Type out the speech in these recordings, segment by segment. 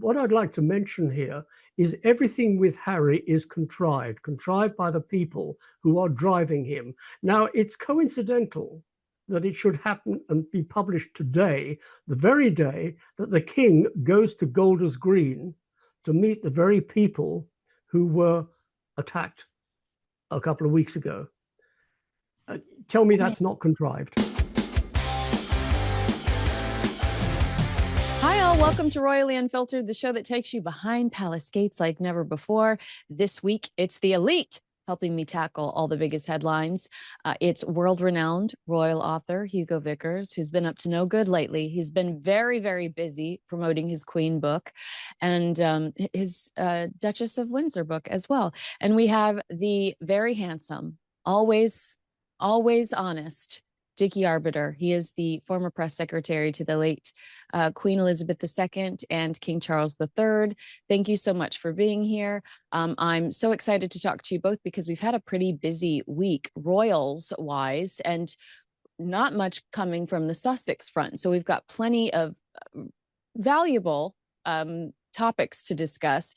what I'd like to mention here is everything with Harry is contrived by the people who are driving him. Now, it's coincidental that it should happen and be published today, the very day that the king goes to Golders Green to meet the very people who were attacked a couple of weeks ago. Tell me that's not contrived. Hi, all. Welcome to Royally Unfiltered, the show that takes you behind palace gates like never before. This week, it's the elite helping me tackle all the biggest headlines. It's world-renowned royal author Hugo Vickers, who's been up to no good lately. He's been very, very busy promoting his Queen book and his Duchess of Windsor book as well. And we have the very handsome, always honest Dickie Arbiter. He is the former press secretary to the late Queen Elizabeth II and King Charles III. Thank you so much for being here. I'm so excited to talk to you both because we've had a pretty busy week, royals-wise, and not much coming from the Sussex front. So we've got plenty of valuable topics to discuss.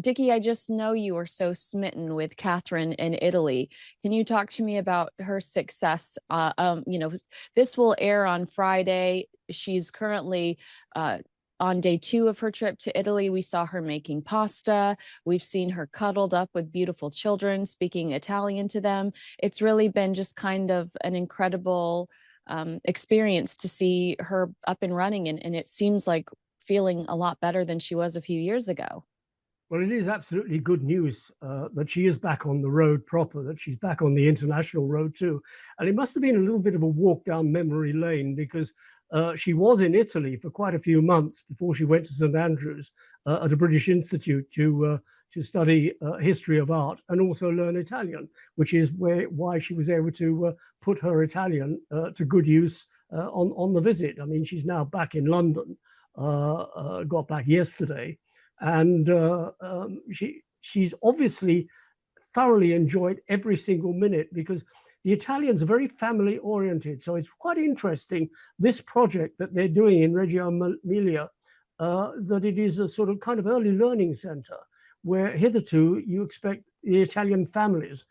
Dickie, I just know you are so smitten with Catherine in Italy. Can you talk to me about her success? This will air on Friday. She's currently on day 2 of her trip to Italy. We saw her making pasta. We've seen her cuddled up with beautiful children, speaking Italian to them. It's really been just kind of an incredible experience to see her up and running. And it seems like feeling a lot better than she was a few years ago. Well, it is absolutely good news that she is back on the road proper, that she's back on the international road too. And it must have been a little bit of a walk down memory lane because she was in Italy for quite a few months before she went to St. Andrews at a British Institute to study history of art and also learn Italian, which is why she was able to put her Italian to good use on the visit. I mean, she's now back in London. Got back yesterday, and she's obviously thoroughly enjoyed every single minute because the Italians are very family oriented. So it's quite interesting, this project that they're doing in Reggio Emilia, that it is a sort of kind of early learning center where hitherto you expect the Italian families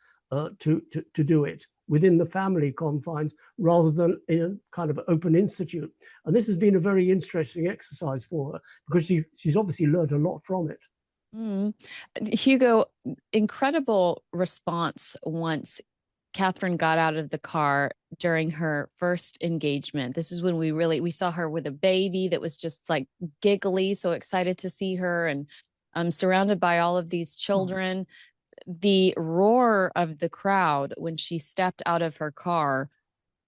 to do it within the family confines rather than in a kind of open institute. And this has been a very interesting exercise for her because she's obviously learned a lot from it. Hugo, incredible response once Catherine got out of the car during her first engagement. This is when we saw her with a baby that was just like giggly, so excited to see her, and surrounded by all of these children. The roar of the crowd when she stepped out of her car,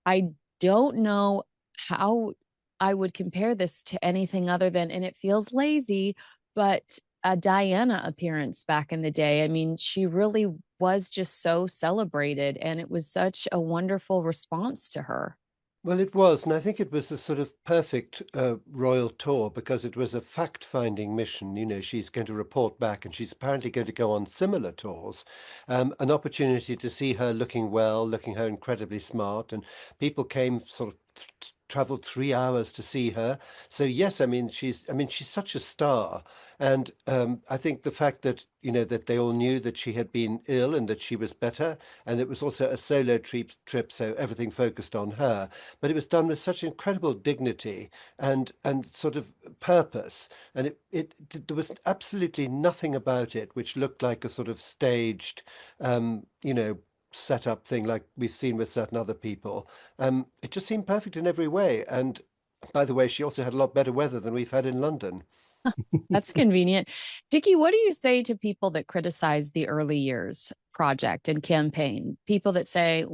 I don't know how I would compare this to anything other than, and it feels lazy, but a Diana appearance back in the day. I mean, she really was just so celebrated, and it was such a wonderful response to her. Well, it was, and I think it was a sort of perfect royal tour because it was a fact-finding mission. You know, she's going to report back, and she's apparently going to go on similar tours. An opportunity to see her looking well, looking her incredibly smart, and people came sort of traveled 3 hours to see her. So yes, I mean she's such a star, and I think the fact that that they all knew that she had been ill and that she was better, and it was also a solo trip, so everything focused on her. But it was done with such incredible dignity and sort of purpose, and there was absolutely nothing about it which looked like a sort of staged, set up thing like we've seen with certain other people. It just seemed perfect in every way. And by the way, she also had a lot better weather than we've had in London. That's convenient. Dickie, what do you say to people that criticize the early years project and campaign? People that say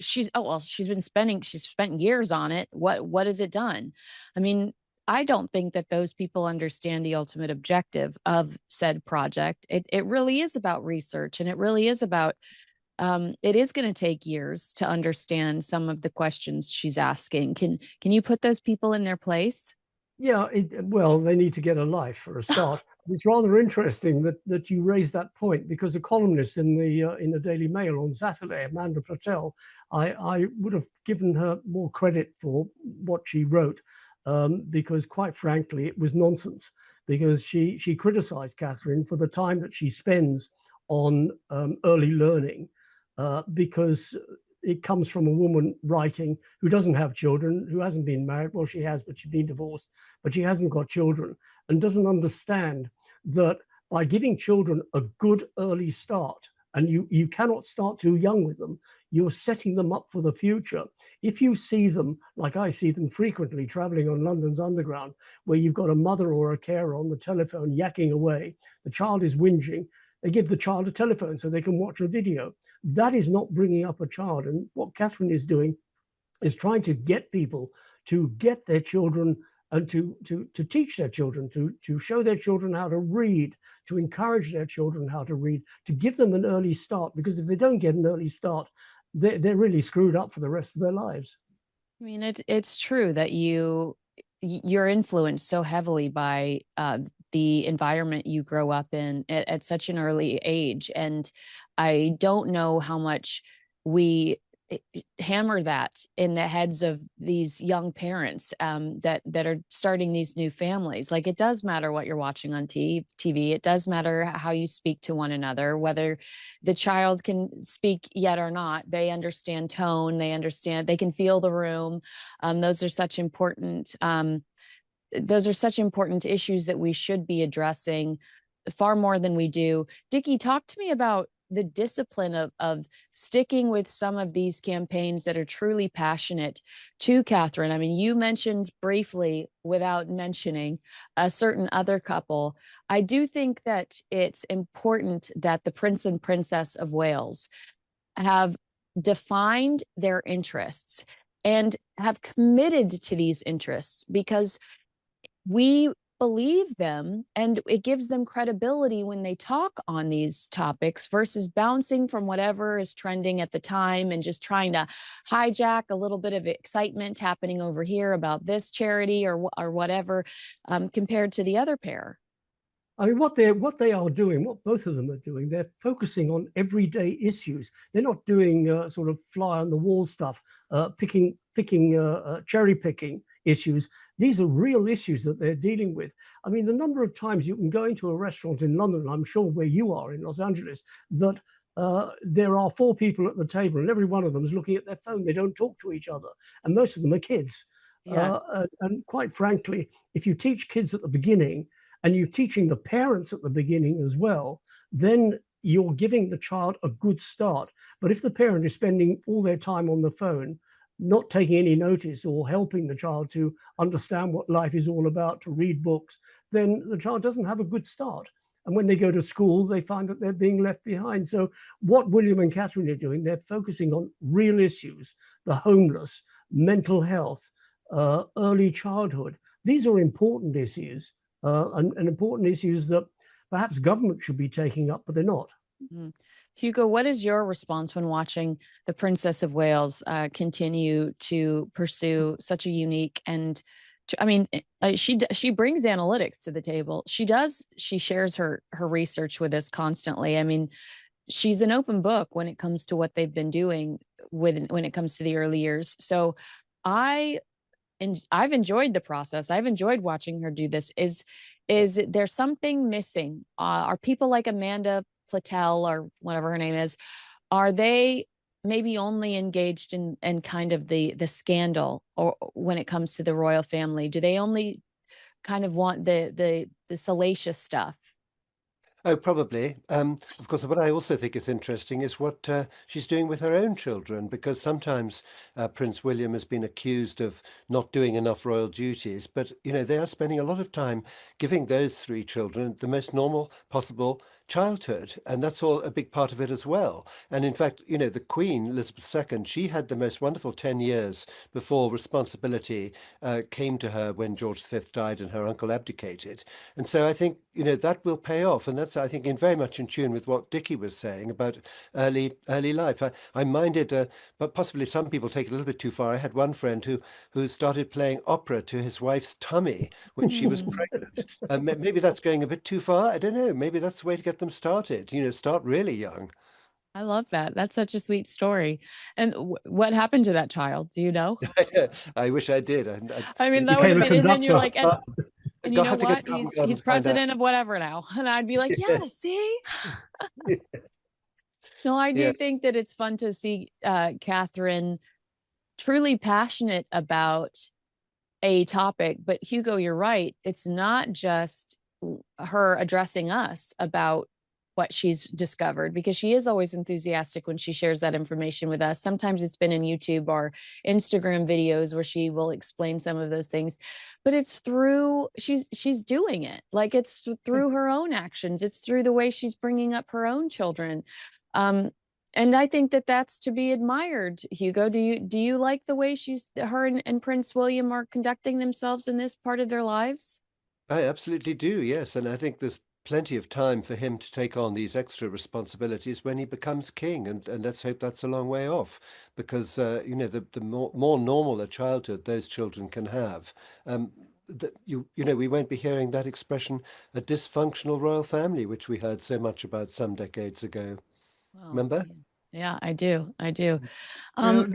she's spent years on it. What has it done? I mean, I don't think that those people understand the ultimate objective of said project. It really is about research, and it really is about it is going to take years to understand some of the questions she's asking. Can you put those people in their place? Yeah, well, they need to get a life for a start. It's rather interesting that you raised that point because a columnist in the Daily Mail on Saturday, Amanda Platel, I would have given her more credit for what she wrote because, quite frankly, it was nonsense. because she criticized Catherine for the time that she spends on early learning, because it comes from a woman writing who doesn't have children, who hasn't been married. Well, she has, but she's been divorced, but she hasn't got children, and doesn't understand that by giving children a good early start, and you cannot start too young with them, you're setting them up for the future. If you see them, like I see them frequently traveling on London's Underground, where you've got a mother or a carer on the telephone yakking away, the child is whinging, they give the child a telephone so they can watch a video. That is not bringing up a child. And what Catherine is doing is trying to get people to get their children and to teach their children, to show their children how to read, to encourage their children how to read, to give them an early start. Because if they don't get an early start, they're really screwed up for the rest of their lives. I mean, it's true that you're influenced so heavily by the environment you grow up in at such an early age. And I don't know how much we hammer that in the heads of these young parents that are starting these new families. Like, it does matter what you're watching on TV. It does matter how you speak to one another, whether the child can speak yet or not. They understand tone. They can feel the room. Those are such important issues that we should be addressing far more than we do. Dickie, talk to me about the discipline of sticking with some of these campaigns that are truly passionate to Catherine. I mean, you mentioned briefly, without mentioning, a certain other couple. I do think that it's important that the Prince and Princess of Wales have defined their interests and have committed to these interests, because we believe them and it gives them credibility when they talk on these topics, versus bouncing from whatever is trending at the time and just trying to hijack a little bit of excitement happening over here about this charity or whatever, compared to the other pair. I mean, what they are doing, what both of them are doing, they're focusing on everyday issues. They're not doing sort of fly on the wall stuff, cherry picking issues. These are real issues that they're dealing with. I mean, the number of times you can go into a restaurant in London, I'm sure where you are in Los Angeles, that there are 4 people at the table and every one of them is looking at their phone. They don't talk to each other, and most of them are kids. Yeah. And quite frankly, if you teach kids at the beginning, and you're teaching the parents at the beginning as well, then you're giving the child a good start. But if the parent is spending all their time on the phone, not taking any notice or helping the child to understand what life is all about, to read books, then the child doesn't have a good start. And when they go to school, they find that they're being left behind. So what William and Catherine are doing, they're focusing on real issues: the homeless, mental health, early childhood. These are important issues. And important issues that perhaps government should be taking up, but they're not. Mm-hmm. Hugo, what is your response when watching the Princess of Wales continue to pursue such a unique and, I mean, she brings analytics to the table. She shares her research with us constantly. I mean, she's an open book when it comes to what they've been doing when it comes to the early years. So I've enjoyed the process. I've enjoyed watching her do this. Is there something missing? Are people like Amanda Platel or whatever her name is, are they maybe only engaged in kind of the scandal, or when it comes to the royal family? Do they only kind of want the salacious stuff? Oh, probably. Of course, what I also think is interesting is what she's doing with her own children, because sometimes Prince William has been accused of not doing enough royal duties, but, they are spending a lot of time giving those 3 children the most normal possible childhood, and that's all a big part of it as well. And in fact, the Queen, Elizabeth II, she had the most wonderful 10 years before responsibility came to her when George V died and her uncle abdicated. And so I think, that will pay off. And that's, I think, very much in tune with what Dickie was saying about early life. I minded, but possibly some people take it a little bit too far. I had one friend who started playing opera to his wife's tummy when she was pregnant. Maybe that's going a bit too far. I don't know. Maybe that's the way to get them started. Start really young. I love that. That's such a sweet story. And what happened to that child? Do you know? I wish I did. I mean, that would have been, and then you're like, And you know have to go to what? Covent He's Garden he's to find out. president of whatever now. And I'd be like, yeah, see? No, I Yeah. do think that it's fun to see Catherine truly passionate about a topic. But Hugo, you're right. It's not just her addressing us about what she's discovered, because she is always enthusiastic when she shares that information with us. Sometimes it's been in YouTube or Instagram videos where she will explain some of those things, but it's through she's doing it. Like, it's through her own actions. It's through the way she's bringing up her own children. Um, and I think that that's to be admired. Hugo, do you like the way her and Prince William are conducting themselves in this part of their lives? I absolutely do, yes. And I think there's plenty of time for him to take on these extra responsibilities when he becomes king. And let's hope that's a long way off, because, the more normal a childhood those children can have, we won't be hearing that expression, a dysfunctional royal family, which we heard so much about some decades ago. Well, Remember? yeah, I do. I do. Yeah, Um,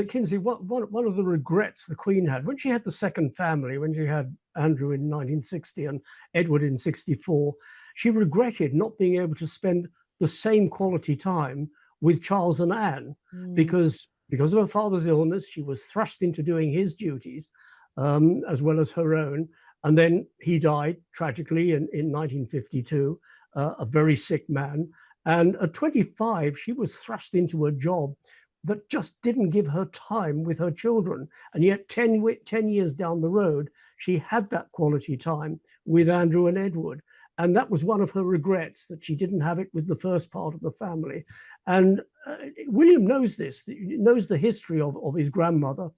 Kinsey, one of the regrets the Queen had when she had the second family, when she had Andrew in 1960 and Edward in 64, she regretted not being able to spend the same quality time with Charles and Anne mm, because of her father's illness. She was thrust into doing his duties as well as her own. And then he died tragically in 1952, a very sick man. And at 25, she was thrust into a job that just didn't give her time with her children. And yet 10 years down the road, she had that quality time with Andrew and Edward. And that was one of her regrets, that she didn't have it with the first part of the family. And William knows this, knows the history of his grandmother,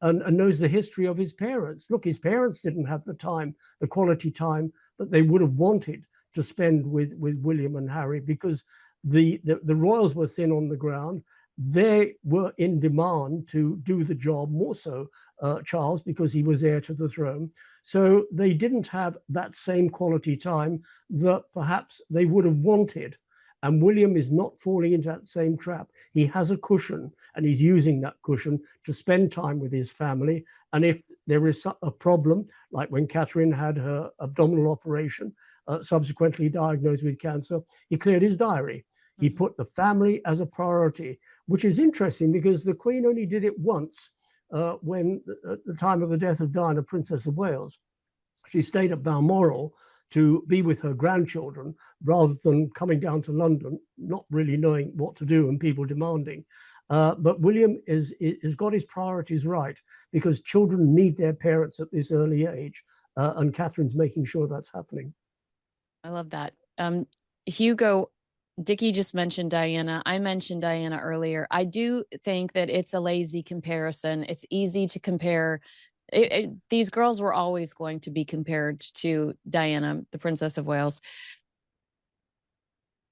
and knows the history of his parents. Look, his parents didn't have the time, the quality time that they would have wanted to spend with William and Harry, because the royals were thin on the ground. They were in demand to do the job, more so Charles, because he was heir to the throne. So they didn't have that same quality time that perhaps they would have wanted. And William is not falling into that same trap. He has a cushion, and he's using that cushion to spend time with his family. And if there is a problem, like when Catherine had her abdominal operation, subsequently diagnosed with cancer, he cleared his diary. He put the family as a priority, which is interesting because the Queen only did it once when, at the time of the death of Diana, Princess of Wales. She stayed at Balmoral to be with her grandchildren rather than coming down to London, not really knowing what to do and people demanding. But William is got his priorities right, because children need their parents at this early age, and Catherine's making sure that's happening. I love that. Hugo, Dickie just mentioned Diana. I mentioned Diana earlier. I do think that it's a lazy comparison. It's easy to compare. These girls were always going to be compared to Diana, the Princess of Wales.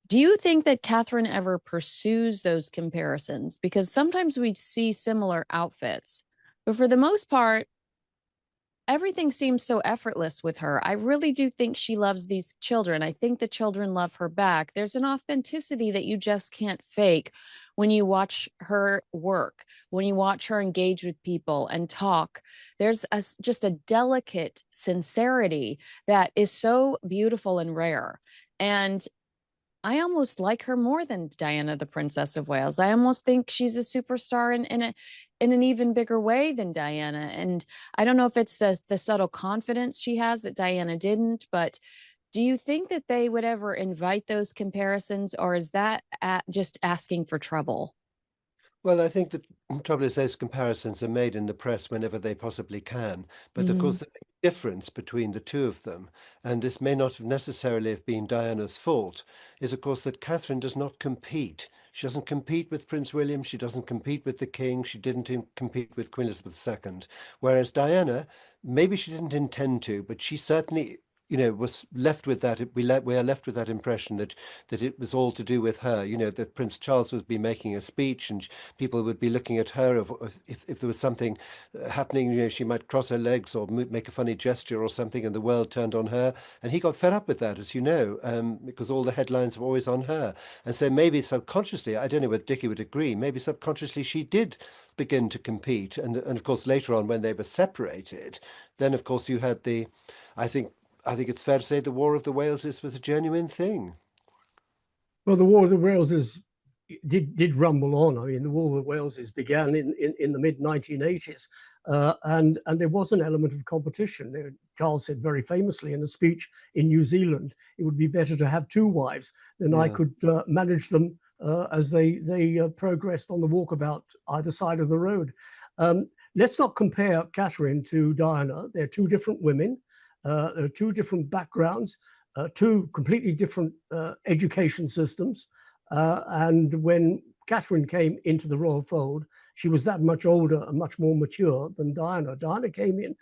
Do you think that Catherine ever pursues those comparisons? Because sometimes we see similar outfits, but for the most part, everything seems so effortless with her. I really do think she loves these children. I think the children love her back. There's an authenticity that you just can't fake when you watch her work, when you watch her engage with people and talk. There's just a delicate sincerity that is so beautiful and rare. And I almost like her more than Diana, the Princess of Wales. I almost think she's a superstar in an even bigger way than Diana. And I don't know if it's the subtle confidence she has that Diana didn't, but do you think that they would ever invite those comparisons, or is that just asking for trouble? Well, I think the trouble is those comparisons are made in the press whenever they possibly can. But of Mm-hmm. course, the big difference between the two of them, and this may not have necessarily have been Diana's fault, is of course that Catherine does not compete. She doesn't compete with Prince William. She doesn't compete with the King. She didn't compete with Queen Elizabeth II. Whereas Diana, maybe she didn't intend to, but she certainly was left with that. We are left with that impression that it was all to do with her. That Prince Charles would be making a speech, and people would be looking at her. If there was something happening, she might cross her legs or make a funny gesture or something, and the world turned on her. And he got fed up with that, as you know, because all the headlines were always on her. And so maybe subconsciously, I don't know whether Dickie would agree, maybe subconsciously she did begin to compete. And of course, later on, when they were separated, then of course you had the I think it's fair to say the War of the Waleses was a genuine thing. Well, the War of the Waleses did rumble on. I mean, the War of the Waleses began in the mid 1980s, and there was an element of competition. Charles said very famously in a speech in New Zealand, it would be better to have two wives than I could manage them as they progressed on the walkabout either side of the road. Let's not compare Catherine to Diana. They're two different women. They're two different backgrounds, two completely different education systems. And when Catherine came into the royal fold, she was that much older and much more mature than Diana. Diana came in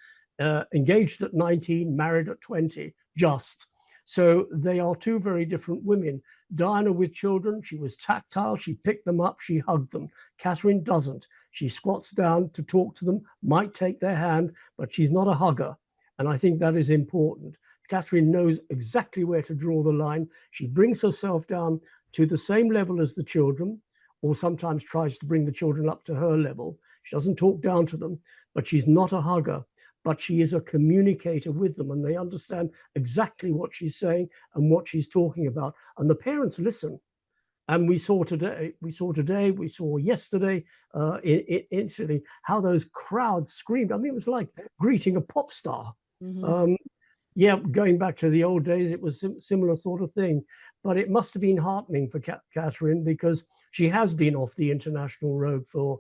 engaged at 19, married at 20, just. So they are two very different women. Diana with children, she was tactile, she picked them up, she hugged them. Catherine doesn't. She squats down to talk to them, might take their hand, but she's not a hugger. And I think that is important. Catherine knows exactly where to draw the line. She brings herself down to the same level as the children, or sometimes tries to bring the children up to her level. She doesn't talk down to them, but she's not a hugger, but she is a communicator with them, and they understand exactly what she's saying and what she's talking about. And the parents listen. And we saw yesterday in Italy, how those crowds screamed. I mean, it was like greeting a pop star. Mm-hmm. Yeah, going back to the old days, it was similar sort of thing. But it must have been heartening for Catherine, because she has been off the international road for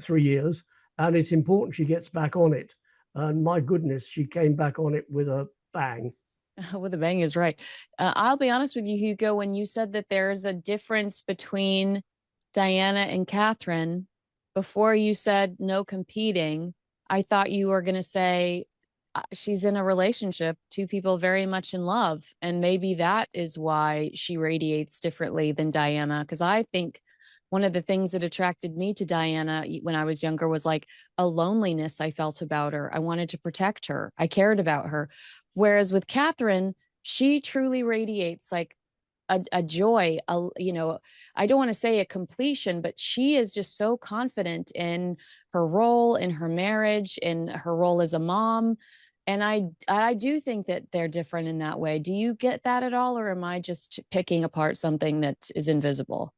3 years, and it's important she gets back on it. And my goodness, she came back on it with a bang. With a bang is right. I'll be honest with you, Hugo, when you said that there's a difference between Diana and Catherine, before you said no competing, I thought you were going to say she's in a relationship, two people very much in love. And maybe that is why she radiates differently than Diana. Because I think one of the things that attracted me to Diana when I was younger was like a loneliness I felt about her. I wanted to protect her. I cared about her. Whereas with Catherine, she truly radiates like a joy, I don't want to say a completion, but she is just so confident in her role, in her marriage, in her role as a mom. And I do think that they're different in that way. Do you get that at all? Or am I just picking apart something that is invisible?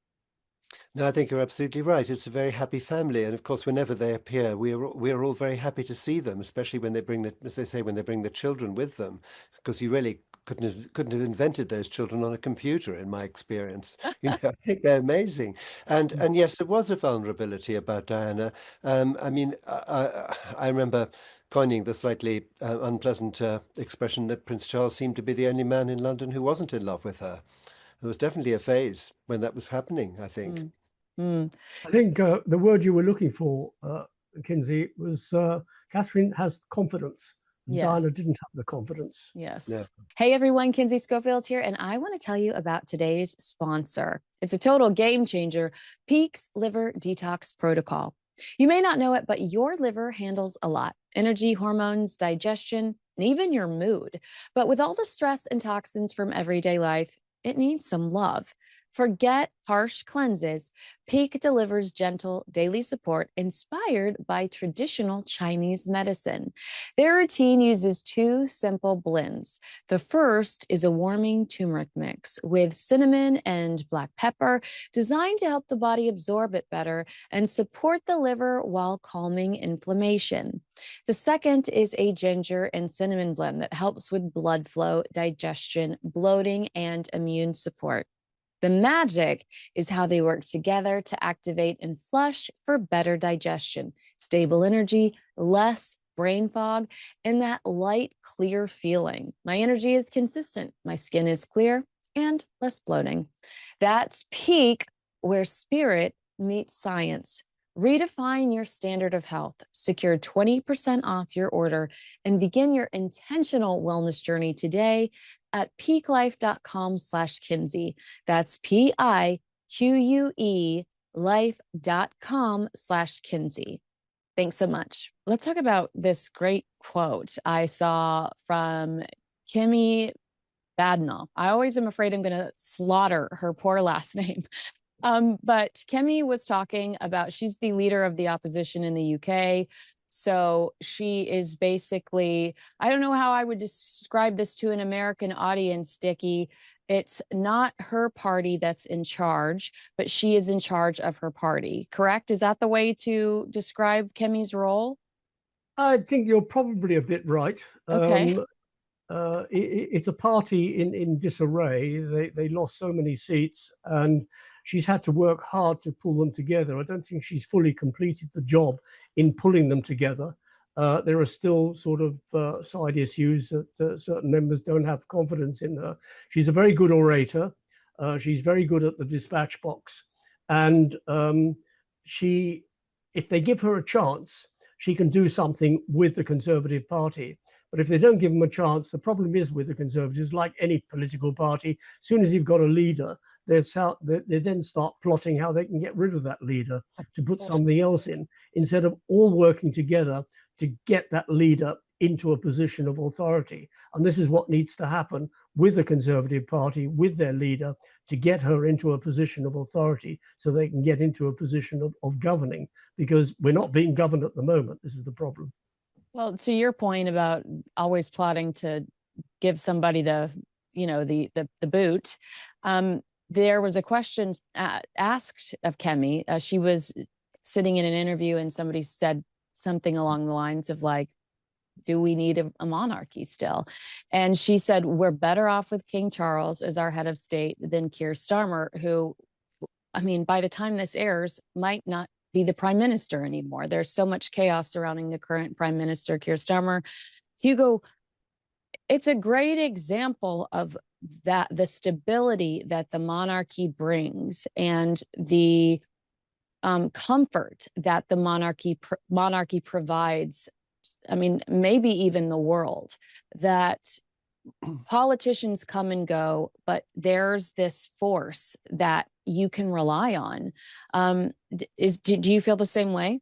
No, I think you're absolutely right. It's a very happy family, and of course, whenever they appear, we are all very happy to see them, especially when they bring as they say, when they bring the children with them, because you really couldn't have invented those children on a computer, in my experience. I think they're amazing, and yes, there was a vulnerability about Diana. I mean, I remember coining the slightly unpleasant expression that Prince Charles seemed to be the only man in London who wasn't in love with her. There was definitely a phase when that was happening, I think. Mm. Mm. I think the word you were looking for, Kinsey, was Catherine has confidence. Yes. Diana didn't have the confidence. Yes. Yeah. Hey, everyone, Kinsey Schofield here, and I want to tell you about today's sponsor. It's a total game changer, Peak's Liver Detox Protocol. You may not know it, but your liver handles a lot: energy, hormones, digestion, and even your mood. But with all the stress and toxins from everyday life, it needs some love. Forget harsh cleanses. Peak delivers gentle daily support inspired by traditional Chinese medicine. Their routine uses two simple blends. The first is a warming turmeric mix with cinnamon and black pepper, designed to help the body absorb it better and support the liver while calming inflammation. The second is a ginger and cinnamon blend that helps with blood flow, digestion, bloating, and immune support. The magic is how they work together to activate and flush for better digestion, stable energy, less brain fog, and that light, clear feeling. My energy is consistent, my skin is clear, and less bloating. That's Peak, where spirit meets science. Redefine your standard of health, secure 20% off your order, and begin your intentional wellness journey today at peaklife.com/Kinsey. That's PIQUE life.com/Kinsey. Thanks so much. Let's talk about this great quote I saw from Kemi Badenoch. I always am afraid I'm going to slaughter her poor last name. But Kemi was talking about, she's the leader of the opposition in the UK, So she is basically, I don't know how I would describe this to an American audience, Dickie. It's not her party that's in charge, but she is in charge of her party. Correct? Is that the way to describe Kemi's role? I think you're probably a bit right. Okay. It's a party in disarray. They lost so many seats, and she's had to work hard to pull them together. I don't think she's fully completed the job in pulling them together. There are still sort of side issues that certain members don't have confidence in her. She's a very good orator. She's very good at the dispatch box, and she, if they give her a chance, she can do something with the Conservative Party. But if they don't give them a chance, the problem is with the Conservatives, like any political party, as soon as you've got a leader, they then start plotting how they can get rid of that leader to put something else in, instead of all working together to get that leader into a position of authority. And this is what needs to happen with the Conservative Party, with their leader, to get her into a position of authority so they can get into a position of governing, because we're not being governed at the moment. This is the problem. Well, to your point about always plotting to give somebody the, you know, the boot, there was a question asked of Kemi. She was sitting in an interview and somebody said something along the lines of like, do we need a monarchy still? And she said, we're better off with King Charles as our head of state than Keir Starmer, who, I mean, by the time this airs, might not be the prime minister anymore. There's so much chaos surrounding the current prime minister, Keir Starmer. Hugo, it's a great example of that, the stability that the monarchy brings and the comfort that the monarchy provides. I mean, maybe even the world, that politicians come and go, but there's this force that you can rely on. Do you feel the same way?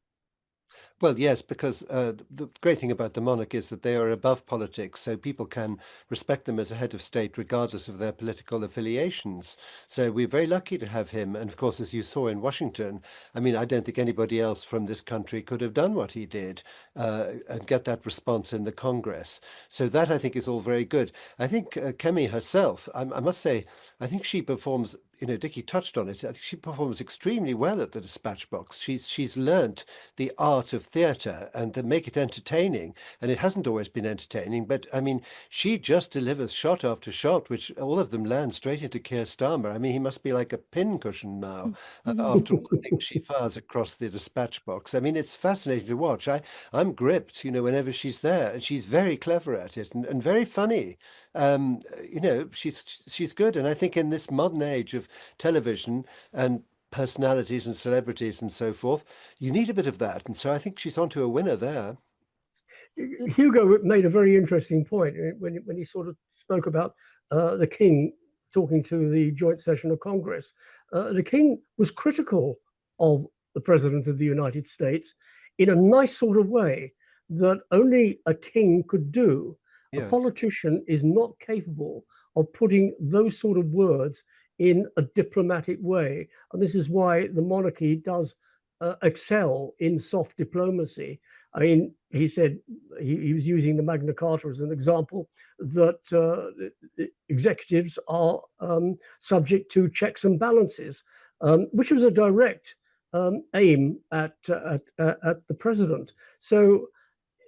Well, yes, because the great thing about the monarch is that they are above politics, so people can respect them as a head of state regardless of their political affiliations. So we're very lucky to have him. And of course, as you saw in Washington, I mean, I don't think anybody else from this country could have done what he did and get that response in the Congress. So that I think is all very good. I think Kemi herself, I must say, I think she performs. You know, Dickie touched on it. I think she performs extremely well at the dispatch box. She's learnt the art of theatre and to make it entertaining. And it hasn't always been entertaining, but I mean, she just delivers shot after shot, which all of them land straight into Keir Starmer. I mean, he must be like a pincushion now after all the things she fires across the dispatch box. I mean, it's fascinating to watch. I'm gripped, you know, whenever she's there, and she's very clever at it and very funny. You know, she's good. And I think in this modern age of television and personalities and celebrities and so forth, you need a bit of that. And so I think she's onto a winner there. Hugo made a very interesting point when he sort of spoke about the King talking to the joint session of Congress. The King was critical of the President of the United States in a nice sort of way that only a king could do. A Yes. politician is not capable of putting those sort of words in a diplomatic way. And this is why the monarchy does excel in soft diplomacy. I mean, he said he was using the Magna Carta as an example, that executives are subject to checks and balances, which was a direct aim at the president. So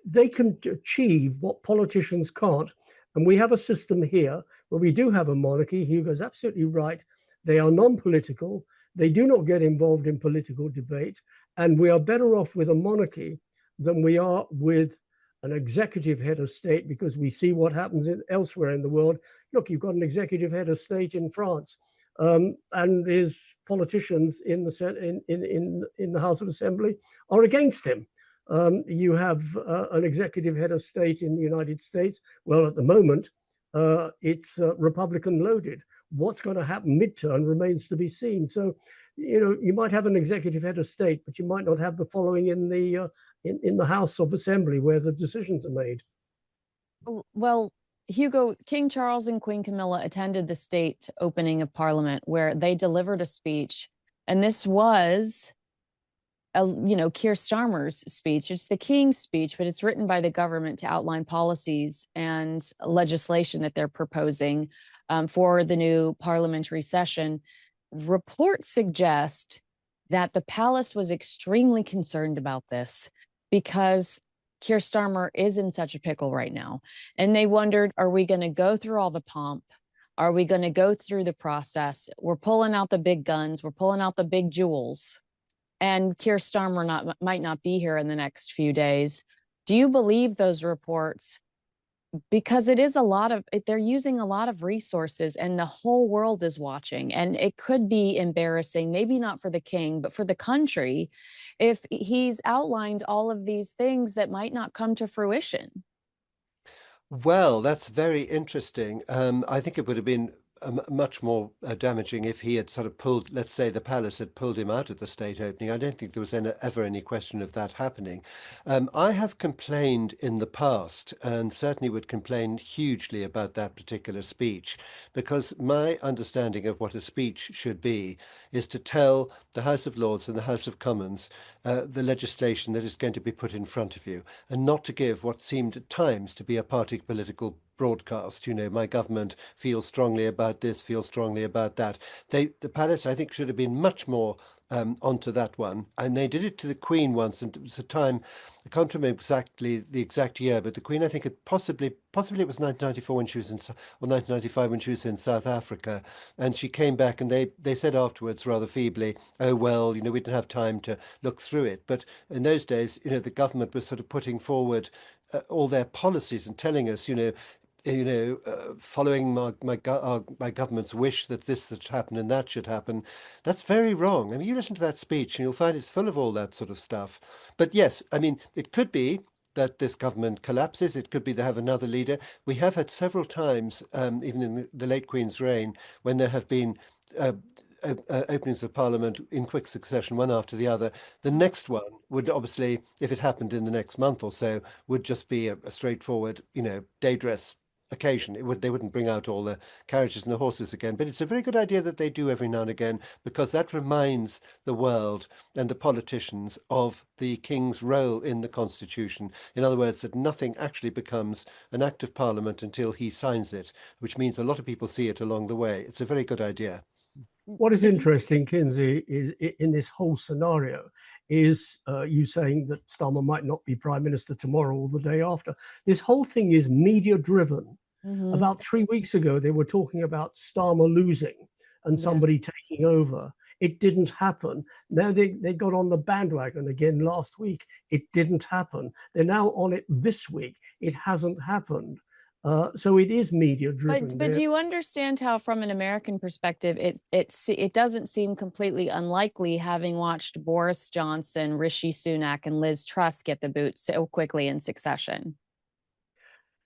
they can achieve what politicians can't. And we have a system here where we do have a monarchy. Hugo's absolutely right. They are non-political. They do not get involved in political debate. And we are better off with a monarchy than we are with an executive head of state, because we see what happens elsewhere in the world. Look, you've got an executive head of state in France, and his politicians in the House of Assembly are against him. You have an executive head of state in the United States. Well, at the moment, it's Republican loaded. What's going to happen midterm remains to be seen. So, you know, you might have an executive head of state, but you might not have the following in the House of Assembly where the decisions are made. Well, Hugo, King Charles and Queen Camilla attended the state opening of Parliament where they delivered a speech. And this was Keir Starmer's speech. It's the King's speech, but it's written by the government to outline policies and legislation that they're proposing for the new parliamentary session. Reports suggest that the palace was extremely concerned about this because Keir Starmer is in such a pickle right now. And they wondered, are we going to go through all the pomp? Are we going to go through the process? We're pulling out the big guns. We're pulling out the big jewels. And Keir Starmer might not be here in the next few days. Do you believe those reports? Because it is they're using a lot of resources and the whole world is watching. And it could be embarrassing, maybe not for the king, but for the country, if he's outlined all of these things that might not come to fruition. Well, that's very interesting. I think it would have been much more damaging if he had sort of pulled, let's say the palace had pulled him out at the state opening. I don't think there was ever any question of that happening. I have complained in the past, and certainly would complain hugely about that particular speech, because my understanding of what a speech should be is to tell the House of Lords and the House of Commons the legislation that is going to be put in front of you, and not to give what seemed at times to be a party political broadcast. My government feels strongly about this, feels strongly about that. The palace, I think, should have been much more onto that one. And they did it to the Queen once, and it was a time, I can't remember exactly the exact year, but the Queen, I think it possibly it was 1994 when she was or 1995 when she was in South Africa. And she came back and they said afterwards rather feebly, oh, well, we didn't have time to look through it. But in those days, the government was sort of putting forward all their policies and telling us, following my government's wish that this should happen and that should happen. That's very wrong. I mean, you listen to that speech and you'll find it's full of all that sort of stuff. But yes, I mean, it could be that this government collapses. It could be they have another leader. We have had several times, even in the late Queen's reign, when there have been openings of Parliament in quick succession, one after the other. The next one would obviously, if it happened in the next month or so, would just be a straightforward, day dress occasion. They wouldn't bring out all the carriages and the horses again. But it's a very good idea that they do every now and again, because that reminds the world and the politicians of the King's role in the Constitution. In other words, that nothing actually becomes an act of Parliament until he signs it, which means a lot of people see it along the way. It's a very good idea. What is interesting, Kinsey, is in this whole scenario is you saying that Starmer might not be prime minister tomorrow or the day after. This whole thing is media driven. Mm-hmm. About 3 weeks ago, they were talking about Starmer losing and somebody taking over. It didn't happen. Now they got on the bandwagon again last week. It didn't happen. They're now on it this week. It hasn't happened. So it is media driven. But do you understand how, from an American perspective, it doesn't seem completely unlikely, having watched Boris Johnson, Rishi Sunak, and Liz Truss get the boot so quickly in succession?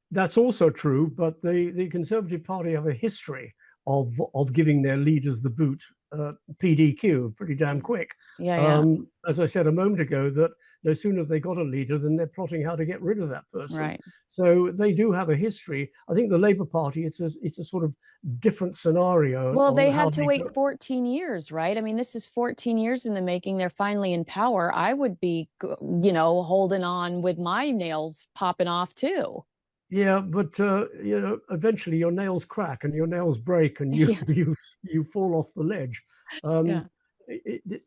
That's also true, but the Conservative Party have a history of giving their leaders the boot, PDQ, pretty damn quick. As I said a moment ago, that no sooner they got a leader than they're plotting how to get rid of that person. Right. So they do have a history. I think the Labour Party, it's a sort of different scenario. Well, they had to wait 14 years, right? I mean, this is 14 years in the making. They're finally in power. I would be, holding on with my nails popping off too. Yeah, but eventually your nails crack and your nails break and you fall off the ledge.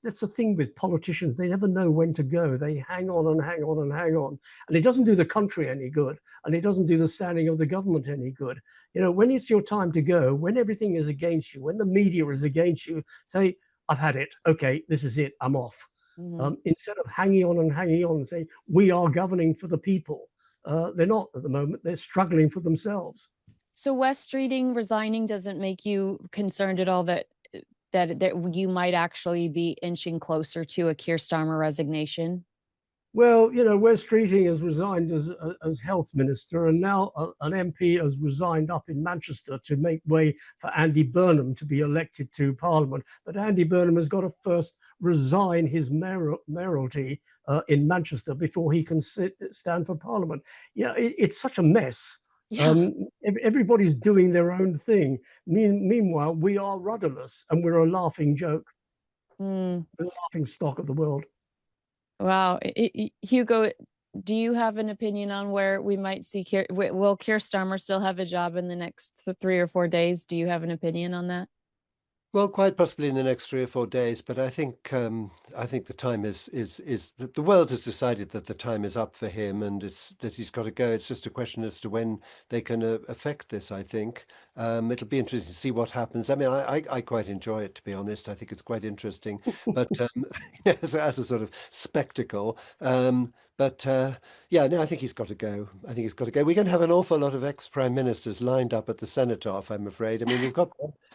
That's the thing with politicians. They never know when to go. They hang on and hang on and hang on. And it doesn't do the country any good. And it doesn't do the standing of the government any good. When it's your time to go, when everything is against you, when the media is against you, say, I've had it. Okay, this is it. I'm off. Mm-hmm. Instead of hanging on and saying, we are governing for the people. They're not at the moment. They're struggling for themselves. So West Streeting resigning doesn't make you concerned at all that you might actually be inching closer to a Keir Starmer resignation? Well, Wes Streeting has resigned as health minister, and now an MP has resigned up in Manchester to make way for Andy Burnham to be elected to Parliament. But Andy Burnham has got to first resign his mayoralty in Manchester before he can stand for Parliament. Yeah, it's such a mess. Yeah. Everybody's doing their own thing. Meanwhile, we are rudderless and we're a laughing joke. The laughing stock of the world. Wow. Hugo, do you have an opinion on where we might see will Keir Starmer still have a job in the next 3 or 4 days? Do you have an opinion on that? Well, quite possibly in the next 3 or 4 days, but I think the time is the world has decided that the time is up for him, and it's that he's got to go. It's just a question as to when they can affect this. I think it'll be interesting to see what happens. I mean, I quite enjoy it, to be honest. I think it's quite interesting, but as a sort of spectacle. Yeah, no, I think he's got to go. I think he's got to go. We're going to have an awful lot of ex-prime ministers lined up at the Cenotaph, I'm afraid. I mean, we've got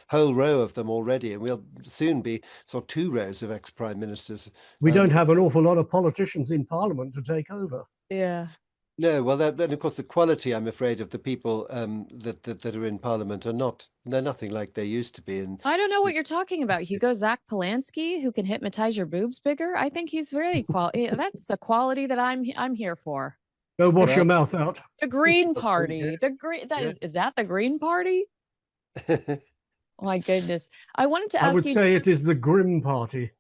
whole row of them already, and we'll soon be sort of 2 rows of ex-prime ministers. We don't have an awful lot of politicians in Parliament to take over. Yeah. No, well, then of course the quality, I'm afraid, of the people that are in Parliament they're nothing like they used to be. And I don't know what you're talking about, Hugo. Zach Polanski, who can hypnotize your boobs bigger. I think he's very quality. That's a quality that I'm here for. Go wash your Well, mouth out. The Green that's very Party. good. The green Yeah. is that the Green Party? Oh my goodness. I wanted to I ask would you, say it is the Grim Party.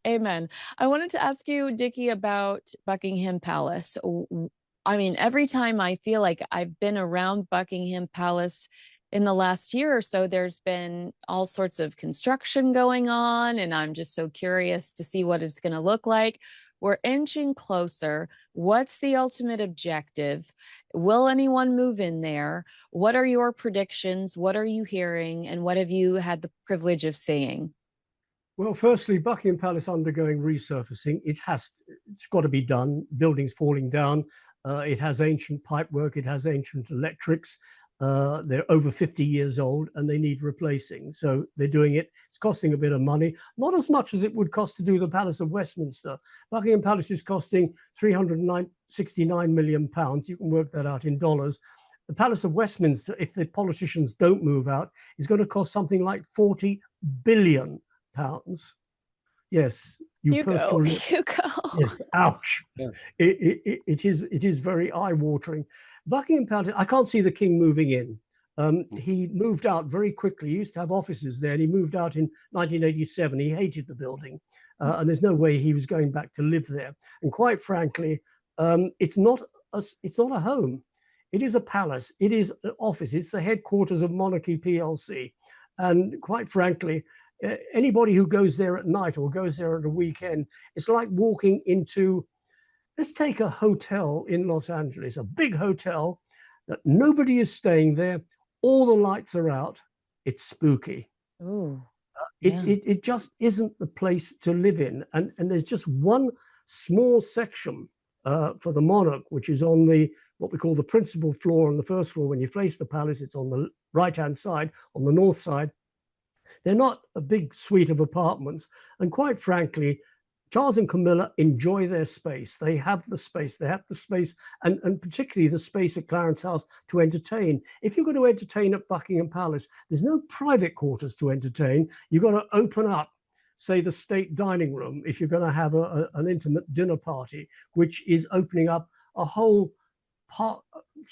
amen. I wanted to ask you, Dickie, about Buckingham Palace. I mean, every time I feel like I've been around Buckingham Palace in the last year or so, there's been all sorts of construction going on, and I'm just so curious to see what it's going to look like. We're inching closer. What's the ultimate objective? Will anyone move in there? What are your predictions? What are you hearing? And what have you had the privilege of seeing? Well, firstly, Buckingham Palace undergoing resurfacing. It's got to be done. Buildings falling down. It has ancient pipework. It has ancient electrics. They're over 50 years old and they need replacing. So they're doing it. It's costing a bit of money, not as much as it would cost to do the Palace of Westminster. Buckingham Palace is costing £369 million. You can work that out in dollars. The Palace of Westminster, if the politicians don't move out, is going to cost something like £40 billion. Yes, you pursed Hugo, your lips. Hugo. Yes, ouch. Yeah. It is very eye-watering. Buckingham Palace, I can't see the king moving in. He moved out very quickly. He used to have offices there, and he moved out in 1987. He hated the building, and there's no way he was going back to live there. And quite frankly, it's not a home. It is a palace. It is an office. It's the headquarters of Monarchy PLC. And quite frankly, anybody who goes there at night or goes there at a weekend, it's like walking into, let's take a hotel in Los Angeles, a big hotel that nobody is staying there. All the lights are out. It's spooky. Ooh, It just isn't the place to live in. And there's just one small section for the monarch, which is on what we call the principal floor on the first floor. When you face the palace, it's on the right-hand side, on the north side. They're not a big suite of apartments. And quite frankly, Charles and Camilla enjoy their space. They have the space. They have the space, and particularly the space at Clarence House to entertain. If you're going to entertain at Buckingham Palace, there's no private quarters to entertain. You've got to open up, say, the state dining room if you're going to have an intimate dinner party, which is opening up a whole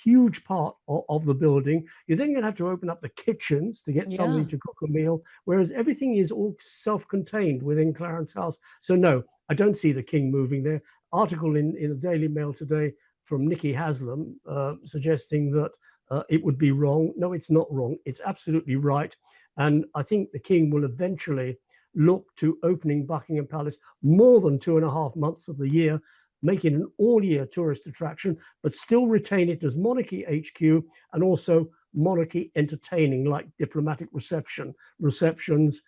huge part of the building. You're then going to have to open up the kitchens to get somebody to cook a meal, whereas everything is all self-contained within Clarence House. So no, I don't see the king moving there. Article in the Daily Mail today from Nikki Haslam suggesting that it would be wrong. No, it's not wrong. It's absolutely right. And I think the king will eventually look to opening Buckingham Palace more than 2.5 months of the year, make it an all-year tourist attraction, but still retain it as Monarchy HQ and also Monarchy entertaining, like diplomatic receptions,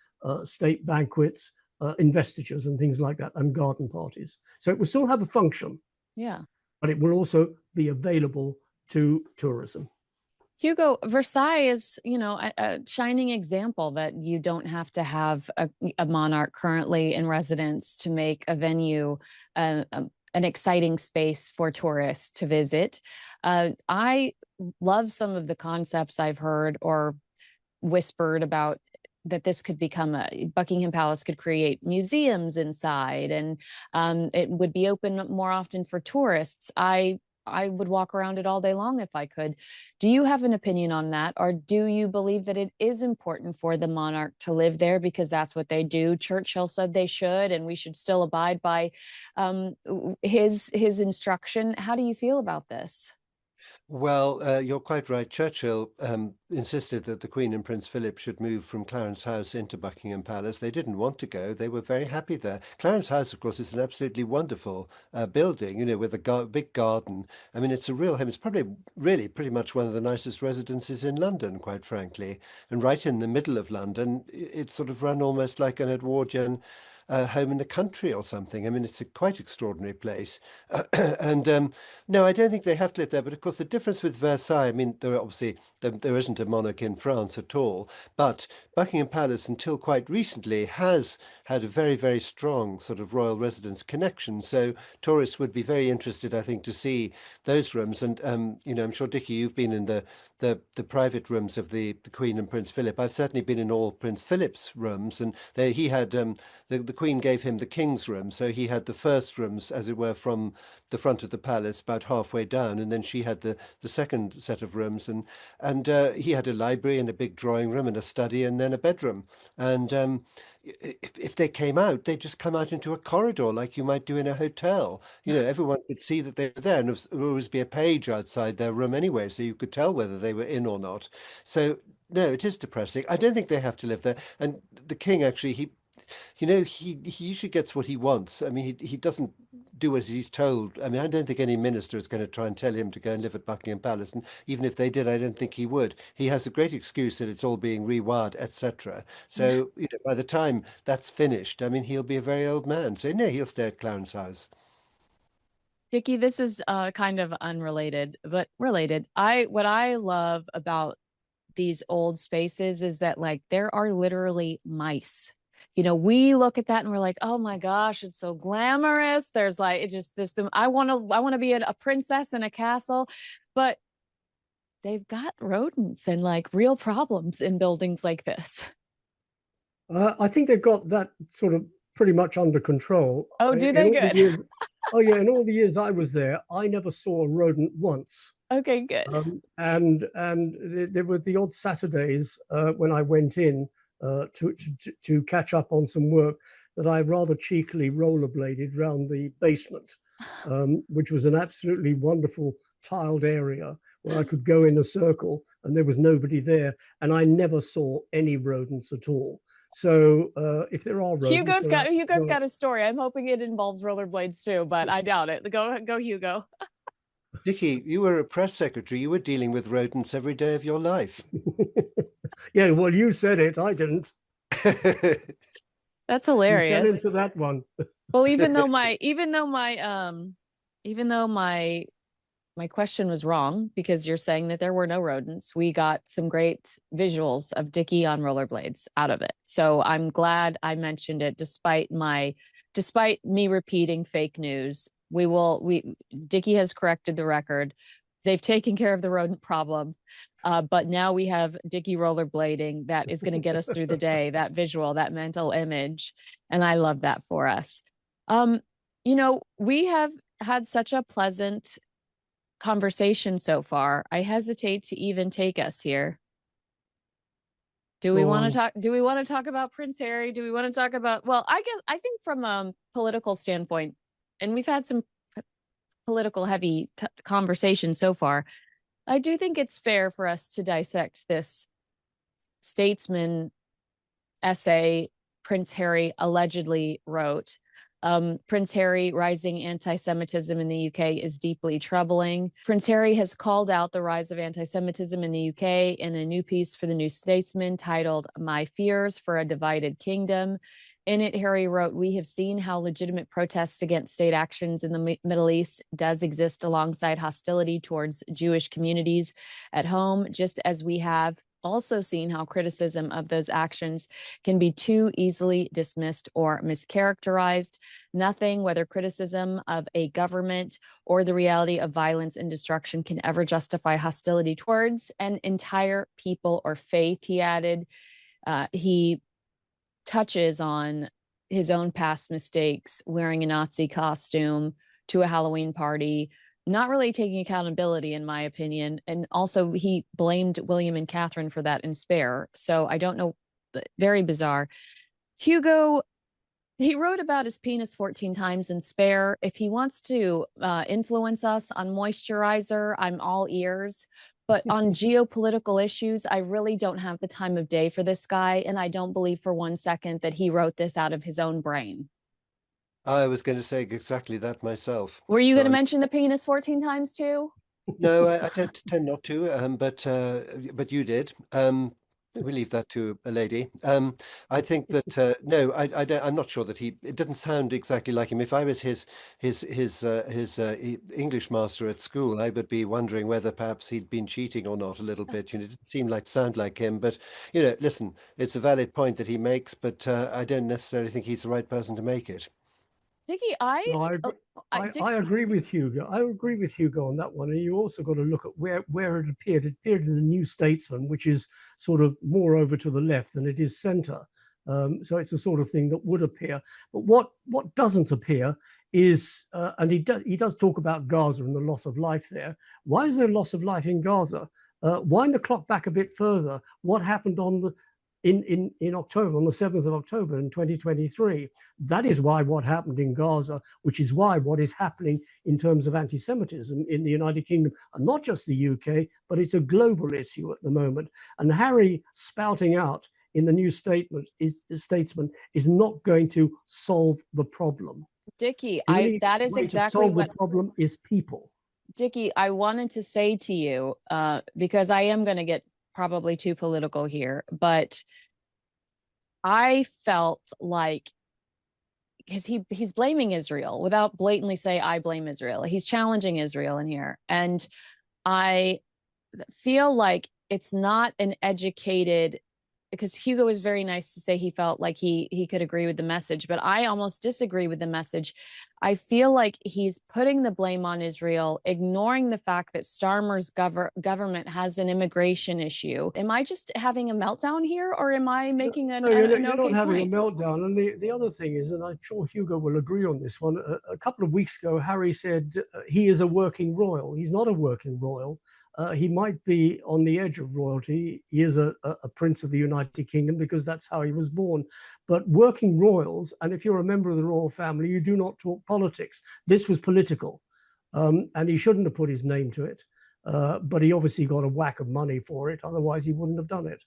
state banquets, investitures and things like that, and garden parties. So it will still have a function, but it will also be available to tourism. Hugo, Versailles is, a shining example that you don't have to have a monarch currently in residence to make a venue an exciting space for tourists to visit. I love some of the concepts I've heard or whispered about that this could become Buckingham Palace could create museums inside, and it would be open more often for tourists. I I would walk around it all day long if I could. Do you have an opinion on that? Or do you believe that it is important for the monarch to live there because that's what they do? Churchill said they should, and we should still abide by his instruction. How do you feel about this? Well, you're quite right. Churchill insisted that the Queen and Prince Philip should move from Clarence House into Buckingham Palace. They didn't want to go. They were very happy there. Clarence House, of course, is an absolutely wonderful building, you know, with a big garden. I mean, it's a real home. It's probably really pretty much one of the nicest residences in London, quite frankly. And right in the middle of London, it's sort of run almost like an Edwardian home in the country or something. I mean, it's a quite extraordinary place. And no, I don't think they have to live there. But of course, the difference with Versailles, I mean, there isn't a monarch in France at all. But Buckingham Palace, until quite recently, has had a very, very strong sort of royal residence connection. So tourists would be very interested, I think, to see those rooms. And you know, I'm sure Dickie, you've been in the private rooms of the Queen and Prince Philip. I've certainly been in all Prince Philip's rooms, and he had the Queen gave him the King's room, so he had the first rooms, as it were, from the front of the palace, about halfway down, and then she had the second set of rooms, and he had a library and a big drawing room and a study and then a bedroom, and if they came out, they'd just come out into a corridor like you might do in a hotel. You know, everyone could see that they were there, and there would always be a page outside their room anyway, so you could tell whether they were in or not. So no, it is depressing. I don't think they have to live there. And the king actually, you know, he usually gets what he wants. I mean, he doesn't do what he's told. I mean, I don't think any minister is going to try and tell him to go and live at Buckingham Palace. And even if they did, I don't think he would. He has a great excuse that it's all being rewired, etc. So, you know, by the time that's finished, I mean, he'll be a very old man. So, no, he'll stay at Clarence House. Dickie, this is kind of unrelated, but related. What I love about these old spaces is that like there are literally mice. You know, we look at that and we're like, oh my gosh, it's so glamorous. There's like it just this I want to be a princess in a castle, but they've got rodents and like real problems in buildings like this. I think they've got that sort of pretty much under control. Oh, do In they? all the Good. years, oh yeah, in all the years I was there, I never saw a rodent once. Okay, good. And there were the odd Saturdays when I went in to catch up on some work that I rather cheekily rollerbladed round the basement, which was an absolutely wonderful tiled area where I could go in a circle and there was nobody there, and I never saw any rodents at all. So if there are rodents, Hugo's got a story. I'm hoping it involves rollerblades too, but I doubt it. Go Hugo. Dickie, you were a press secretary. You were dealing with rodents every day of your life. Yeah, well, you said it. I didn't. That's You fell hilarious. into that one. Well, even though my question was wrong because you're saying that there were no rodents, we got some great visuals of Dickie on rollerblades out of it. So I'm glad I mentioned it despite me repeating fake news. Dickie has corrected the record. They've taken care of the rodent problem. But now we have Dickie rollerblading that is going to get us through the day, that visual, that mental image. And I love that for us. You know, we have had such a pleasant conversation so far. I hesitate to even take us here. Do we want to talk about Prince Harry? Do we want to talk about, well, I think from a political standpoint, and we've had some political heavy conversation so far, I do think it's fair for us to dissect this statesman essay Prince Harry allegedly wrote. Prince Harry, rising anti-Semitism in the UK is deeply troubling. Prince Harry has called out the rise of anti-Semitism in the UK in a new piece for the New Statesman titled My Fears for a Divided Kingdom. In it, Harry wrote, "We have seen how legitimate protests against state actions in the Middle East does exist alongside hostility towards Jewish communities at home, just as we have also seen how criticism of those actions can be too easily dismissed or mischaracterized. Nothing, whether criticism of a government or the reality of violence and destruction, can ever justify hostility towards an entire people or faith," he added. He touches on his own past mistakes, wearing a Nazi costume to a Halloween party, not really taking accountability, in my opinion. And also, he blamed William and Catherine for that in Spare. So I don't know. Very bizarre. Hugo, he wrote about his penis 14 times in Spare. If he wants to influence us on moisturizer, I'm all ears. But on geopolitical issues, I really don't have the time of day for this guy. And I don't believe for 1 second that he wrote this out of his own brain. I was going to say exactly that myself. Were you going to So mention the penis 14 times too? no, I tend not to, but you did. We leave that to a lady. I think that no, I'm not sure that it didn't sound exactly like him. If I was his English master at school, I would be wondering whether perhaps he'd been cheating or not a little bit. You know, it didn't seem like sound like him. But you know, listen, it's a valid point that he makes, but I don't necessarily think he's the right person to make it. Dickie, No, I agree with Hugo. I agree with Hugo on that one. And you also got to look at where it appeared. It appeared in the New Statesman, which is sort of more over to the left than it is centre. So it's the sort of thing that would appear. But what doesn't appear is, and he does talk about Gaza and the loss of life there. Why is there loss of life in Gaza? Wind the clock back a bit further. What happened on the in October, on the 7th of October in 2023. That is why what happened in Gaza, which is why what is happening in terms of anti-Semitism in the United Kingdom, and not just the UK, but it's a global issue at the moment. And Harry spouting out in the New Statesman is not going to solve the problem. Dickie, that is exactly what the problem is. People. Dickie, I wanted to say to you, because I am going to get probably too political here, but I felt like, because he's blaming Israel without blatantly say I blame Israel. He's challenging Israel in here. And I feel like it's not an educated, because Hugo is very nice to say he felt like he could agree with the message, but I almost disagree with the message. I feel like he's putting the blame on Israel, ignoring the fact that Starmer's government has an immigration issue. Am I just having a meltdown here, or am I making an you're okay not having point? a meltdown. And the other thing is, and I'm sure Hugo will agree on this one, a couple of weeks ago, Harry said he is a working royal. He's not a working royal. He might be on the edge of royalty. He is a prince of the United Kingdom because that's how he was born. But working royals, and if you're a member of the royal family, you do not talk politics. This was political, and he shouldn't have put his name to it. But he obviously got a whack of money for it. Otherwise, he wouldn't have done it.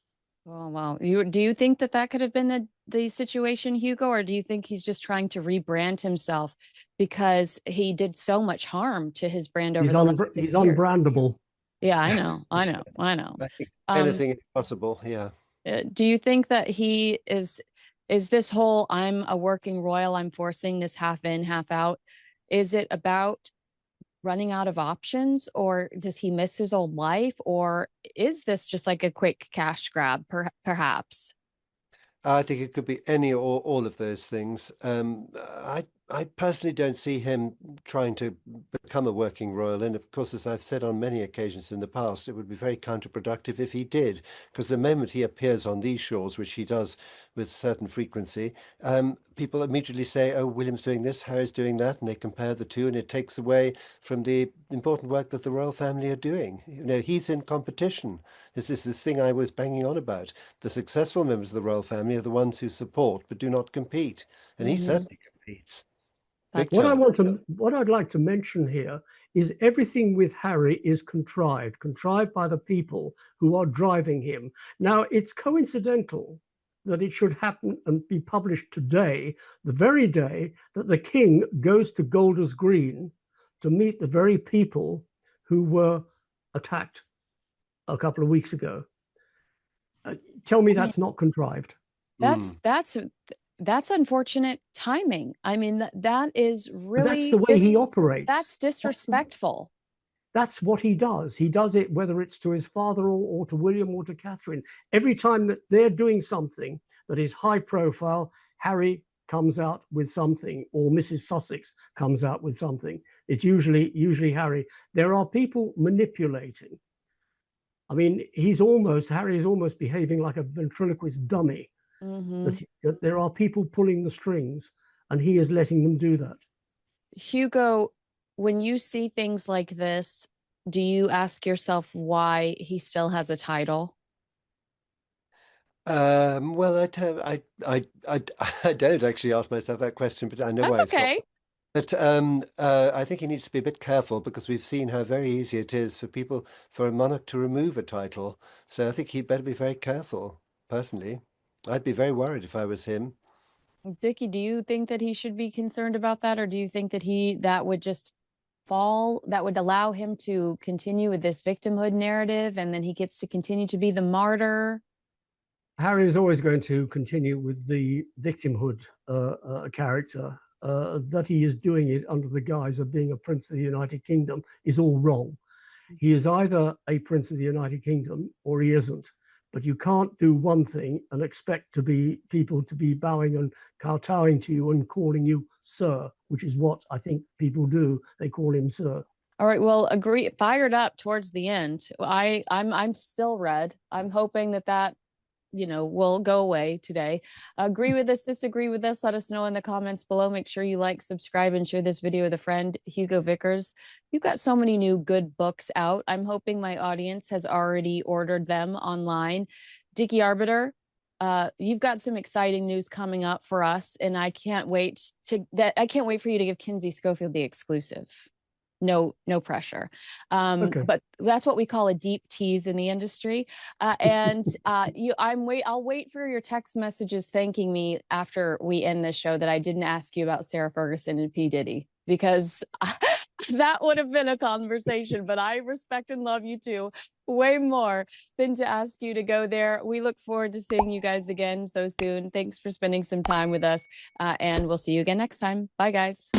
Oh, wow. Do you think that could have been the situation, Hugo, or do you think he's just trying to rebrand himself because he did so much harm to his brand over the last 6 years? He's unbrandable. Yeah, I know. I think anything is possible. Yeah. Do you think that he is this whole I'm a working royal, I'm forcing this half in, half out? Is it about running out of options, or does he miss his old life, or is this just like a quick cash grab, perhaps? I think it could be any or all of those things. I personally don't see him trying to become a working royal. And of course, as I've said on many occasions in the past, it would be very counterproductive if he did, because the moment he appears on these shores, which he does with certain frequency, people immediately say, oh, William's doing this, Harry's doing that, and they compare the two, and it takes away from the important work that the royal family are doing. You know, he's in competition. This is this thing I was banging on about. The successful members of the royal family are the ones who support but do not compete, and he certainly competes. What I'd like to mention here is everything with Harry is contrived by the people who are driving him. Now, it's coincidental that it should happen and be published today, the very day that the king goes to Golders Green to meet the very people who were attacked a couple of weeks ago. Tell me that's not contrived. That's unfortunate timing. I mean, that is really, that's the way he operates. That's disrespectful. That's what he does. He does it whether it's to his father or to William or to Catherine. Every time that they're doing something that is high profile, Harry comes out with something, or Mrs. Sussex comes out with something. It's usually Harry. There are people manipulating. I mean, Harry is almost behaving like a ventriloquist dummy. That there are people pulling the strings, and he is letting them do that. Hugo, when you see things like this, do you ask yourself why he still has a title? Well, I don't actually ask myself that question, but I know That's why it's got. okay. But I think he needs to be a bit careful because we've seen how very easy it is for a monarch to remove a title. So I think he'd better be very careful. Personally, I'd be very worried if I was him. Dickie, do you think that he should be concerned about that, or do you think that that would just that would allow him to continue with this victimhood narrative, and then he gets to continue to be the martyr? Harry is always going to continue with the victimhood character. That he is doing it under the guise of being a prince of the United Kingdom is all wrong. He is either a prince of the United Kingdom or he isn't. But you can't do one thing and expect people to be bowing and kowtowing to you and calling you sir, which is what I think people do. They call him sir. All right, well, agree. Fired up towards the end. I'm still red. I'm hoping that will go away today. Agree with us, disagree with us, let us know in the comments below. Make sure you like, subscribe, and share this video with a friend. Hugo Vickers, you've got so many new good books out. I'm hoping my audience has already ordered them online. Dickie Arbiter, you've got some exciting news coming up for us, and I can't wait for you to give Kinsey Schofield the exclusive. No pressure. Okay. But that's what we call a deep tease in the industry. I'll wait for your text messages thanking me after we end this show that I didn't ask you about Sarah Ferguson and P. Diddy, because that would have been a conversation, but I respect and love you too way more than to ask you to go there. We look forward to seeing you guys again so soon. Thanks for spending some time with us, and we'll see you again next time. Bye, guys.